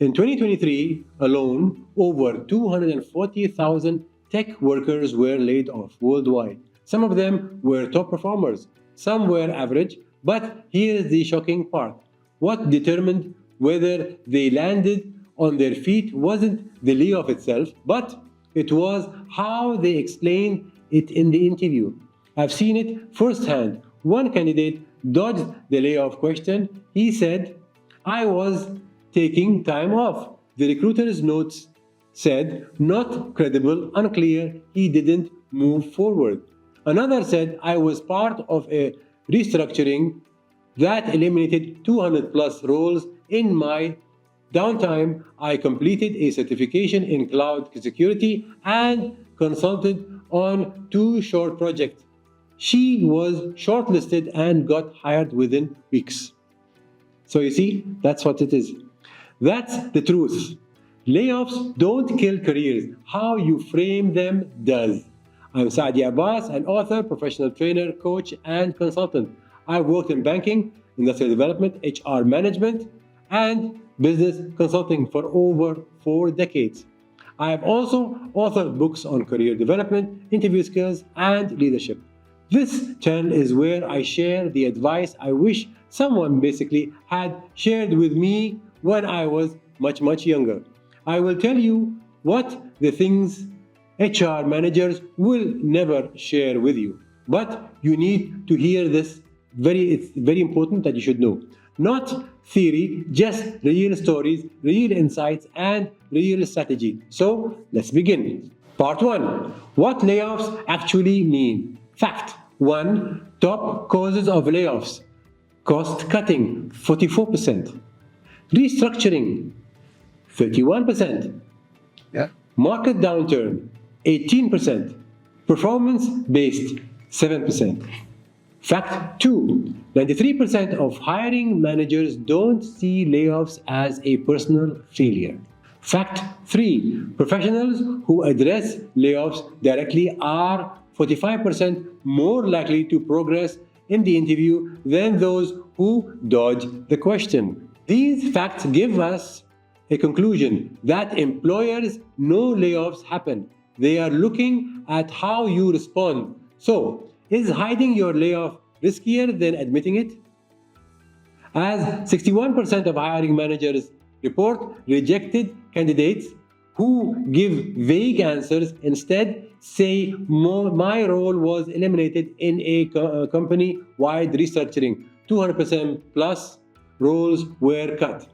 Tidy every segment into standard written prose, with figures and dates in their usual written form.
In 2023 alone, over 240,000 tech workers were laid off worldwide. Some of them were top performers, some were average, but here's the shocking part. What determined whether they landed on their feet wasn't the layoff itself, but it was how they explained it in the interview. I've seen it firsthand. One candidate dodged the layoff question. He said, I was taking time off. The recruiter's notes said, not credible, unclear, he didn't move forward. Another said, I was part of a restructuring that eliminated 200 plus roles. In my downtime, I completed a certification in cloud security and consulted on 2 short projects. She was shortlisted and got hired within weeks. So you see, that's what it is. That's the truth. Layoffs don't kill careers. How you frame them does. I'm Saadi Abbas, an author, professional trainer, coach, and consultant. I've worked in banking, industrial development, HR management, and business consulting for over 4 decades. I have also authored books on career development, interview skills, and leadership. This channel is where I share the advice I wish someone basically had shared with me when I was much younger. I will tell you what the things HR managers will never share with you. But you need to hear this. It's very important that you should know. Not theory, just real stories, real insights, and real strategy. So let's begin. Part 1. What layoffs actually mean. Fact 1. Top causes of layoffs. Cost cutting, 44%. Restructuring, 31%. Yeah. Market downturn, 18%. Performance-based, 7%. Fact 2. 93% of hiring managers don't see layoffs as a personal failure. Fact 3. Professionals who address layoffs directly are 45% more likely to progress in the interview than those who dodge the question. These facts give us a conclusion that employers know layoffs happen. They are looking at how you respond. So, is hiding your layoff riskier than admitting it? As 61% of hiring managers report rejected candidates who give vague answers, instead say my role was eliminated in a company-wide restructuring. 200% plus roles were cut.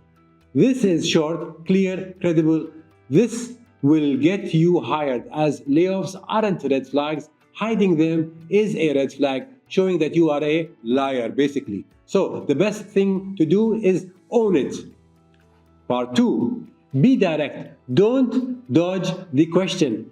This is short, clear, credible. This will get you hired, as layoffs aren't red flags. Hiding them is a red flag, showing that you are a liar, basically. So the best thing to do is own it. Part 2. Be direct. Don't dodge the question.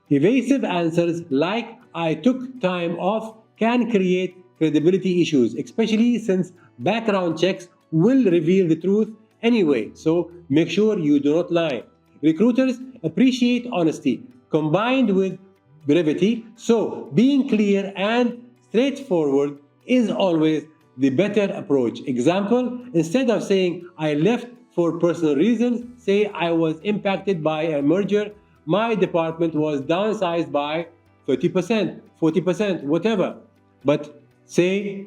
Evasive answers like I took time off can create credibility issues, especially since background checks will reveal the truth anyway. So make sure you do not lie. Recruiters appreciate honesty combined with brevity, so being clear and straightforward is always the better approach. Example, instead of saying I left for personal reasons, say I was impacted by a merger, my department was downsized by 30%, 40%, whatever. But say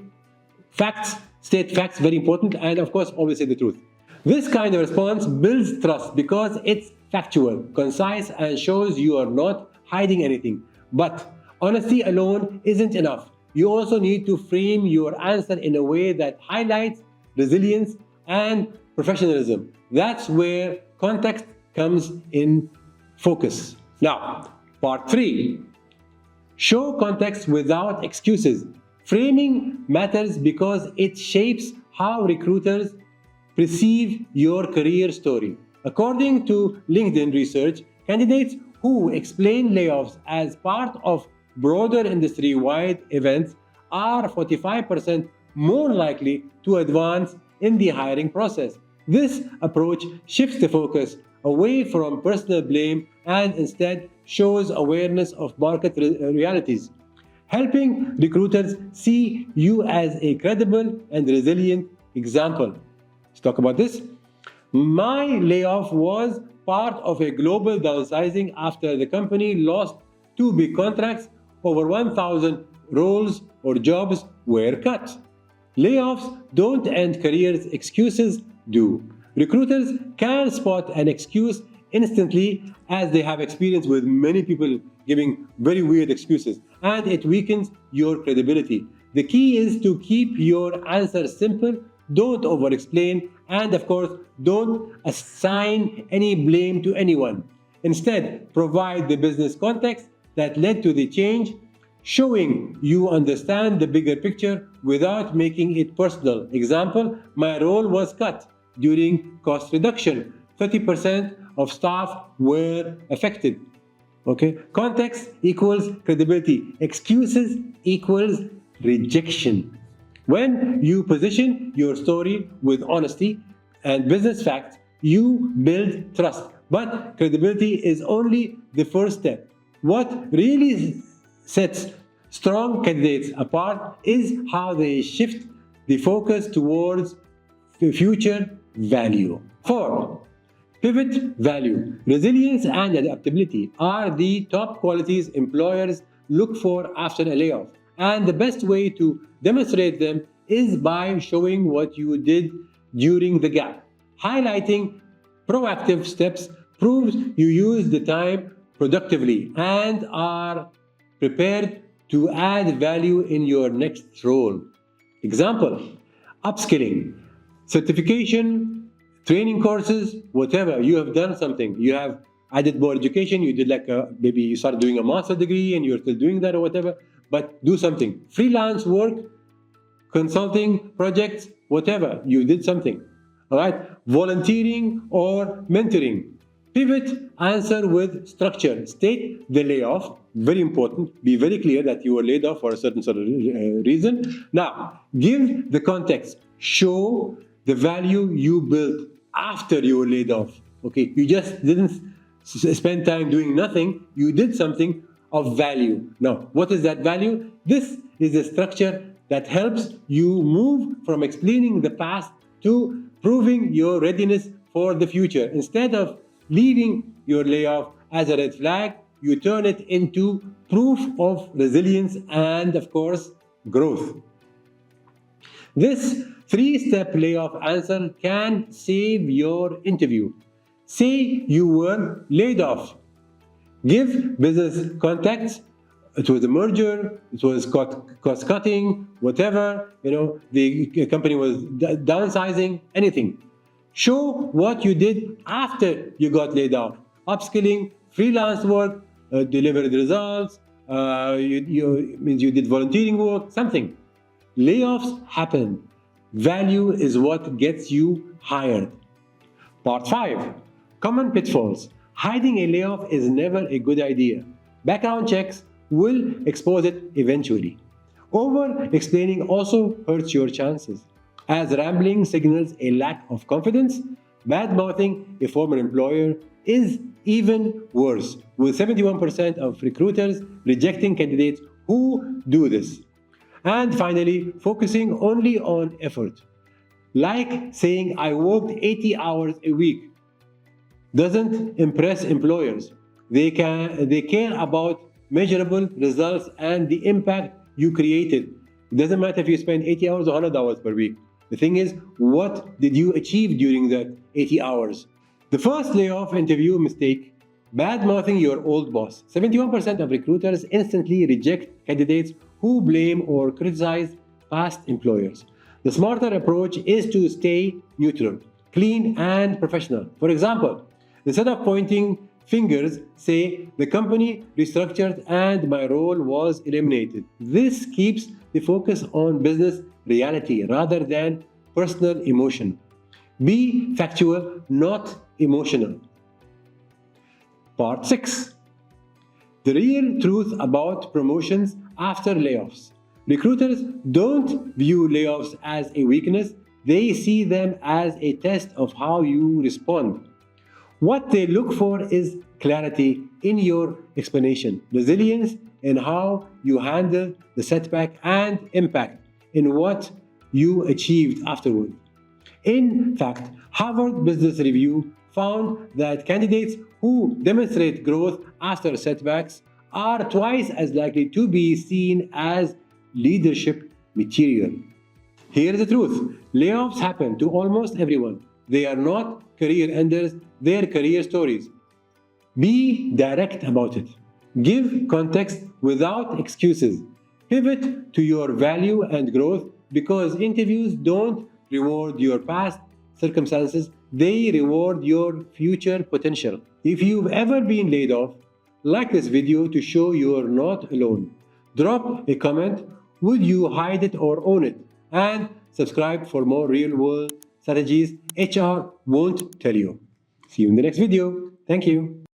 facts, state facts, very important, and of course always say the truth. This kind of response builds trust because it's factual, concise, and shows you are not hiding anything. But honesty alone isn't enough. You also need to frame your answer in a way that highlights resilience and professionalism. That's where context comes in focus. Now, part 3. Show context without excuses. Framing matters because it shapes how recruiters perceive your career story. According to LinkedIn research, candidates who explain layoffs as part of broader industry-wide events are 45% more likely to advance in the hiring process. This approach shifts the focus away from personal blame and instead shows awareness of market realities, helping recruiters see you as a credible and resilient example. Let's talk about this. My layoff was part of a global downsizing after the company lost two big contracts. Over 1,000 roles or jobs were cut. Layoffs don't end careers, excuses do. Recruiters can spot an excuse instantly, as they have experience with many people giving very weird excuses, and it weakens your credibility. The key is to keep your answer simple, don't over explain, and of course, don't assign any blame to anyone. Instead, provide the business context that led to the change, showing you understand the bigger picture without making it personal. Example, my role was cut during cost reduction. 30% of staff were affected. Okay, context equals credibility. Excuses equals rejection. When you position your story with honesty and business facts, you build trust. But credibility is only the first step. What really sets strong candidates apart is how they shift the focus towards future value. 4. Pivot value. Resilience and adaptability are the top qualities employers look for after a layoff. And the best way to demonstrate them is by showing what you did during the gap. Highlighting proactive steps proves you used the time productively and are prepared to add value in your next role. Example, upskilling, certification, training courses, whatever. You have done something. You have added more education. You did maybe you started doing a master's degree and you're still doing that or whatever, but do something. Freelance work, consulting, projects, whatever. You did something. All right. Volunteering or mentoring. Pivot, answer with structure. State the layoff. Very important. Be very clear that you were laid off for a certain sort of reason. Now, give the context. Show the value you built after you were laid off. Okay, you just didn't spend time doing nothing. You did something of value. Now, what is that value? This is a structure that helps you move from explaining the past to proving your readiness for the future. Instead of leaving your layoff as a red flag, you turn it into proof of resilience and, of course, growth. This 3-step layoff answer can save your interview. Say you were laid off. Give business context. It was a merger, it was cost cutting, whatever, the company was downsizing, anything. Show what you did after you got laid off. Upskilling, freelance work, delivered results, means you did volunteering work, something. Layoffs happen. Value is what gets you hired. Part 5. Common pitfalls. Hiding a layoff is never a good idea. Background checks will expose it eventually. Over-explaining also hurts your chances, as rambling signals a lack of confidence. Bad-mouthing a former employer is even worse, with 71% of recruiters rejecting candidates who do this. And finally, focusing only on effort. Like saying I worked 80 hours a week doesn't impress employers. They care about measurable results and the impact you created. It doesn't matter if you spend 80 hours or 100 hours per week. The thing is, what did you achieve during that 80 hours? The first layoff interview mistake, bad-mouthing your old boss. 71% of recruiters instantly reject candidates who blame or criticize past employers. The smarter approach is to stay neutral, clean, and professional. For example, instead of pointing fingers, say the company restructured and my role was eliminated. This keeps the focus on business reality rather than personal emotion. Be factual, not emotional. Part 6. The real truth about promotions after layoffs. Recruiters don't view layoffs as a weakness, they see them as a test of how you respond. What they look for is clarity in your explanation, resilience in how you handle the setback, and impact in what you achieved afterward. In fact, Harvard Business Review found that candidates who demonstrate growth after setbacks are twice as likely to be seen as leadership material. Here's the truth. Layoffs happen to almost everyone. They are not career enders, they're career stories. Be direct about it. Give context without excuses. Pivot to your value and growth because interviews don't reward your past circumstances, they reward your future potential. If you've ever been laid off, like this video to show you're not alone. Drop a comment, would you hide it or own it? And subscribe for more real world strategies HR won't tell you. See you in the next video. Thank you.